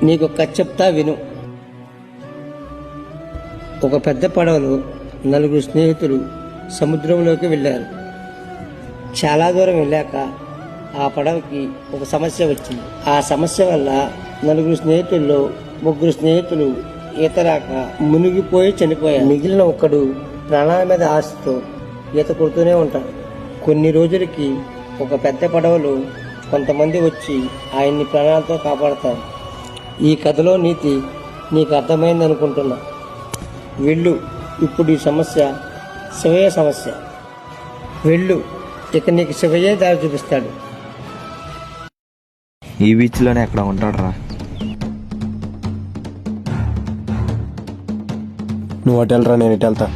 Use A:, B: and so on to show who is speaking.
A: నీకు కథ చెప్తా విను. ఒక పెద్ద పడవలో 4 స్నేహితులు సముద్రంలోకి వెళ్ళారు. చాలా దూరం వెళ్ళాక ఆ పడవకి ఒక సమస్య వచ్చింది. ఆ సమస్య వల్ల 4 స్నేహితుల్లో 3 స్నేహితులు ఈత రాక మునిగిపోయి చనిపోయారు. మిగిలిన ఒకడు ప్రాణాల మీద ఆశతో ఈత కొడుతూనే ఉంటాడు. కొన్ని రోజులకి ఒక పెద్ద పడవలో కొంతమంది వచ్చి ఆయన్ని ప్రాణాలతో కాపాడతారు. ఈ కథలో నీతి నీకు అర్థమైంది అనుకుంటున్నా. వెళ్ళు, ఇప్పుడు ఈ సమస్య శివయ్య సమస్య. వెళ్ళు, ఇక నీకు శివయ్యే దారి చూపిస్తాడు.
B: ఈ బీచ్లోనే ఎక్కడ ఉంటాడు రా.
C: నువ్వు అటు వెళ్ళరా, నేను ఇటు వెళ్తా.